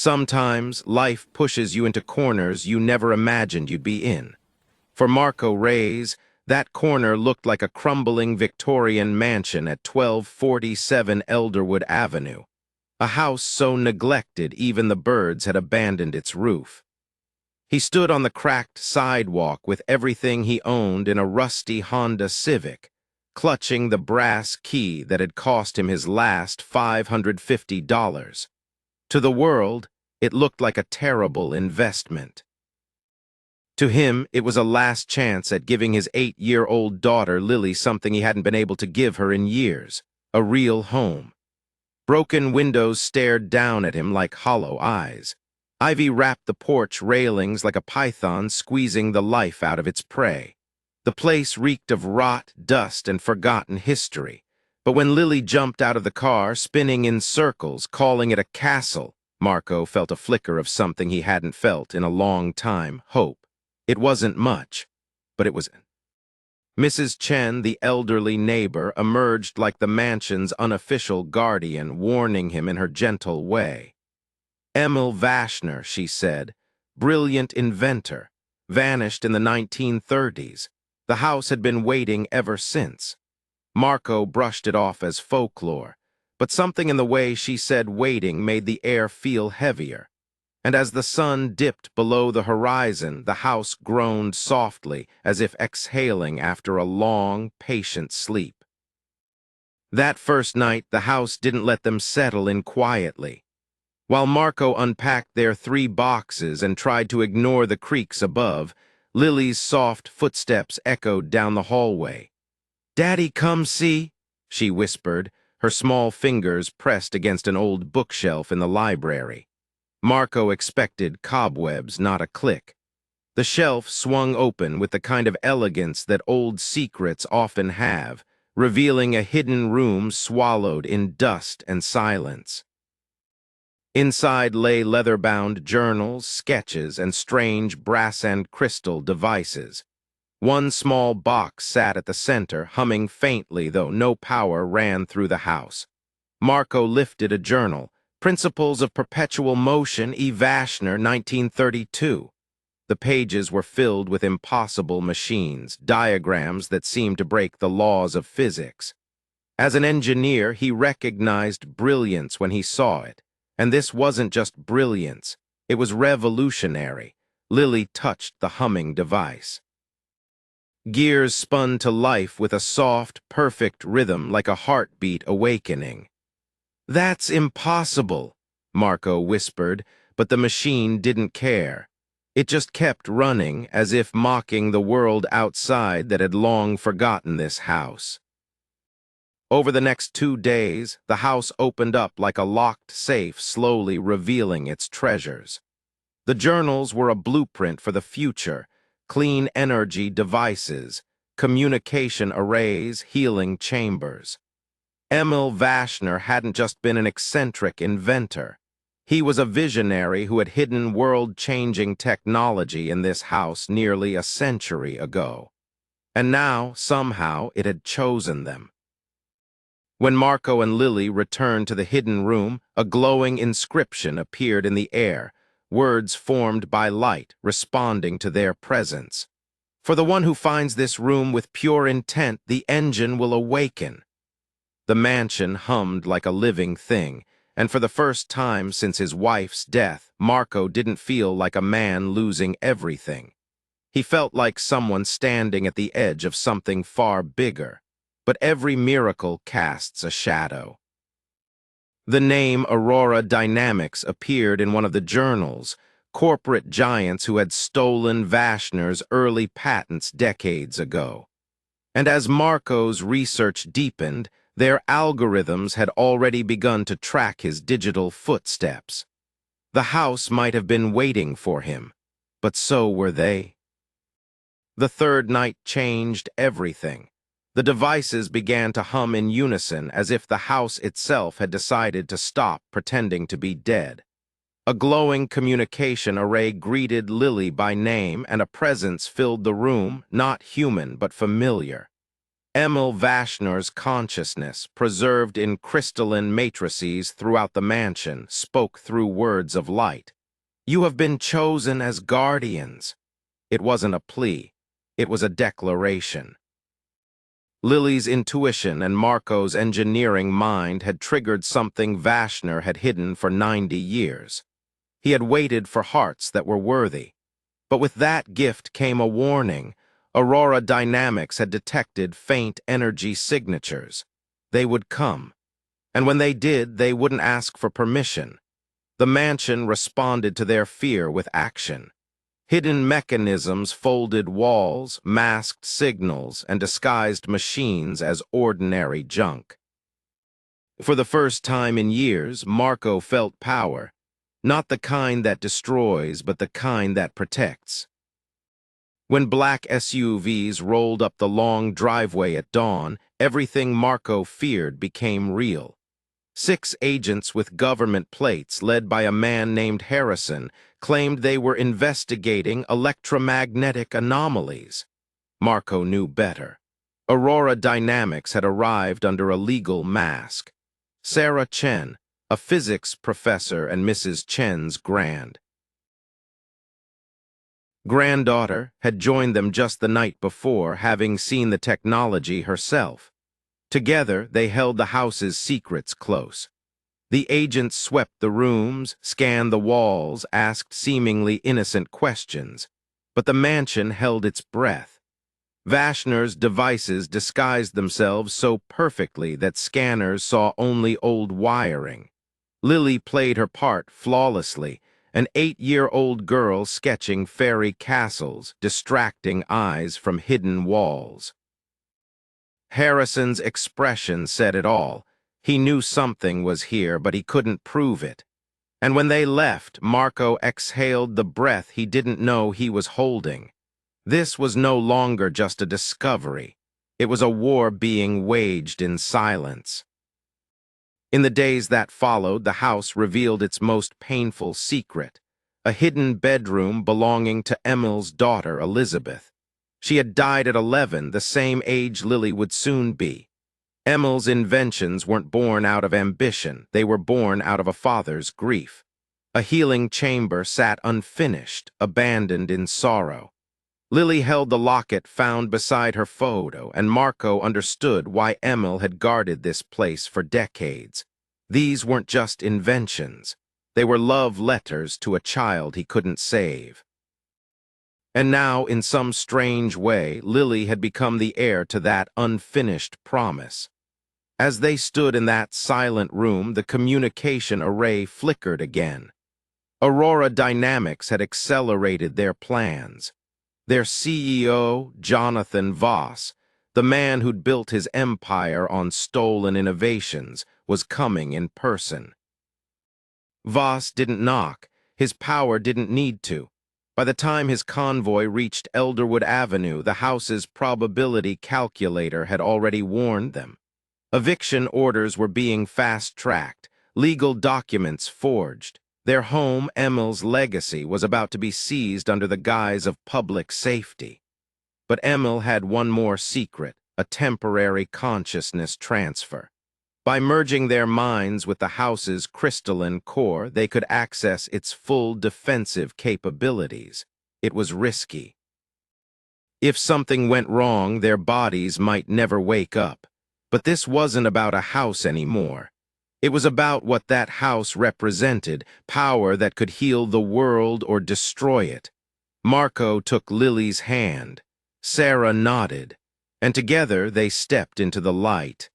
Sometimes life pushes you into corners you never imagined you'd be in. For Marco Reyes, that corner looked like a crumbling Victorian mansion at 1247 Elderwood Avenue, a house so neglected even the birds had abandoned its roof. He stood on the cracked sidewalk with everything he owned in a rusty Honda Civic, clutching the brass key that had cost him his last $550. To the world, it looked like a terrible investment. To him, it was a last chance at giving his 8-year-old daughter Lily something he hadn't been able to give her in years, a real home. Broken windows stared down at him like hollow eyes. Ivy wrapped the porch railings like a python squeezing the life out of its prey. The place reeked of rot, dust, and forgotten history. But when Lily jumped out of the car, spinning in circles, calling it a castle, Marco felt a flicker of something he hadn't felt in a long time, hope. It wasn't much, but it was. Mrs. Chen, the elderly neighbor, emerged like the mansion's unofficial guardian, warning him in her gentle way. Emil Vashner, she said, brilliant inventor, vanished in the 1930s. The house had been waiting ever since. Marco brushed it off as folklore, but something in the way she said waiting made the air feel heavier. And as the sun dipped below the horizon, the house groaned softly, as if exhaling after a long, patient sleep. That first night, the house didn't let them settle in quietly. While Marco unpacked their 3 boxes and tried to ignore the creaks above, Lily's soft footsteps echoed down the hallway. "Daddy, come see," she whispered, her small fingers pressed against an old bookshelf in the library. Marco expected cobwebs, not a click. The shelf swung open with the kind of elegance that old secrets often have, revealing a hidden room swallowed in dust and silence. Inside lay leather-bound journals, sketches, and strange brass and crystal devices. One small box sat at the center, humming faintly, though no power ran through the house. Marco lifted a journal, Principles of Perpetual Motion, E. Vashner, 1932. The pages were filled with impossible machines, diagrams that seemed to break the laws of physics. As an engineer, he recognized brilliance when he saw it. And this wasn't just brilliance, it was revolutionary. Lily touched the humming device. Gears spun to life with a soft, perfect rhythm like a heartbeat awakening. "That's impossible," Marco whispered, but the machine didn't care. It just kept running, as if mocking the world outside that had long forgotten this house. Over the next 2 days, the house opened up like a locked safe, slowly revealing its treasures. The journals were a blueprint for the future, clean energy devices, communication arrays, healing chambers. Emil Vashner hadn't just been an eccentric inventor. He was a visionary who had hidden world-changing technology in this house nearly a century ago. And now, somehow, it had chosen them. When Marco and Lily returned to the hidden room, a glowing inscription appeared in the air, words formed by light responding to their presence. "For the one who finds this room with pure intent, the engine will awaken." The mansion hummed like a living thing, and for the first time since his wife's death, Marco didn't feel like a man losing everything. He felt like someone standing at the edge of something far bigger. But every miracle casts a shadow. The name Aurora Dynamics appeared in one of the journals, corporate giants who had stolen Vashner's early patents decades ago. And as Marco's research deepened, their algorithms had already begun to track his digital footsteps. The house might have been waiting for him, but so were they. The third night changed everything. The devices began to hum in unison as if the house itself had decided to stop pretending to be dead. A glowing communication array greeted Lily by name, and a presence filled the room, not human but familiar. Emil Vashner's consciousness, preserved in crystalline matrices throughout the mansion, spoke through words of light. "You have been chosen as guardians." It wasn't a plea. It was a declaration. Lily's intuition and Marco's engineering mind had triggered something Vashner had hidden for 90 years. He had waited for hearts that were worthy. But with that gift came a warning. Aurora Dynamics had detected faint energy signatures. They would come. And when they did, they wouldn't ask for permission. The mansion responded to their fear with action. Hidden mechanisms folded walls, masked signals, and disguised machines as ordinary junk. For the first time in years, Marco felt power. Not the kind that destroys, but the kind that protects. When black SUVs rolled up the long driveway at dawn, everything Marco feared became real. 6 agents with government plates, led by a man named Harrison, claimed they were investigating electromagnetic anomalies. Marco knew better. Aurora Dynamics had arrived under a legal mask. Sarah Chen, a physics professor and Mrs. Chen's granddaughter, had joined them just the night before, having seen the technology herself. Together, they held the house's secrets close. The agents swept the rooms, scanned the walls, asked seemingly innocent questions. But the mansion held its breath. Vashner's devices disguised themselves so perfectly that scanners saw only old wiring. Lily played her part flawlessly, an 8-year-old girl sketching fairy castles, distracting eyes from hidden walls. Harrison's expression said it all. He knew something was here, but he couldn't prove it. And when they left, Marco exhaled the breath he didn't know he was holding. This was no longer just a discovery. It was a war being waged in silence. In the days that followed, the house revealed its most painful secret, a hidden bedroom belonging to Emil's daughter, Elizabeth. She had died at 11, the same age Lily would soon be. Emil's inventions weren't born out of ambition, they were born out of a father's grief. A healing chamber sat unfinished, abandoned in sorrow. Lily held the locket found beside her photo, and Marco understood why Emil had guarded this place for decades. These weren't just inventions. They were love letters to a child he couldn't save. And now, in some strange way, Lily had become the heir to that unfinished promise. As they stood in that silent room, the communication array flickered again. Aurora Dynamics had accelerated their plans. Their CEO, Jonathan Voss, the man who'd built his empire on stolen innovations, was coming in person. Voss didn't knock. His power didn't need to. By the time his convoy reached Elderwood Avenue, the house's probability calculator had already warned them. Eviction orders were being fast-tracked, legal documents forged. Their home, Emil's legacy, was about to be seized under the guise of public safety. But Emil had one more secret, a temporary consciousness transfer. By merging their minds with the house's crystalline core, they could access its full defensive capabilities. It was risky. If something went wrong, their bodies might never wake up. But this wasn't about a house anymore. It was about what that house represented, power that could heal the world or destroy it. Marco took Lily's hand. Sarah nodded, and together they stepped into the light.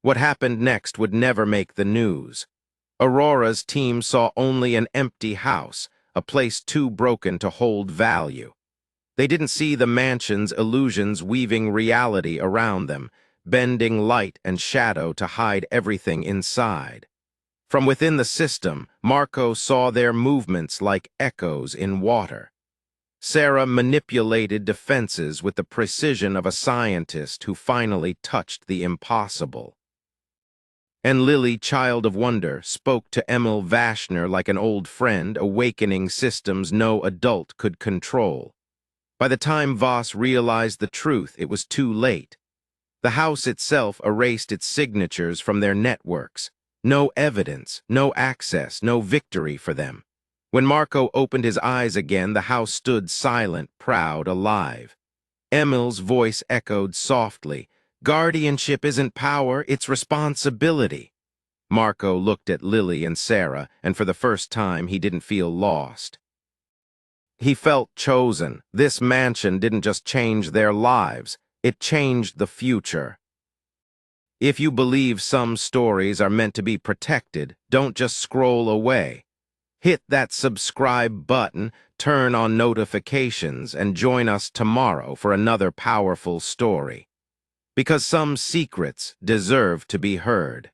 What happened next would never make the news. Aurora's team saw only an empty house, a place too broken to hold value. They didn't see the mansion's illusions weaving reality around them, bending light and shadow to hide everything inside. From within the system, Marco saw their movements like echoes in water. Sarah manipulated defenses with the precision of a scientist who finally touched the impossible. And Lily, child of wonder, spoke to Emil Vashner like an old friend, awakening systems no adult could control. By the time Voss realized the truth, it was too late. The house itself erased its signatures from their networks. No evidence, no access, no victory for them. When Marco opened his eyes again, the house stood silent, proud, alive. Emil's voice echoed softly. Guardianship isn't power, it's responsibility. Marco looked at Lily and Sarah, and for the first time he didn't feel lost. He felt chosen. This mansion didn't just change their lives, it changed the future. If you believe some stories are meant to be protected, don't just scroll away. Hit that subscribe button, turn on notifications, and join us tomorrow for another powerful story. Because some secrets deserve to be heard.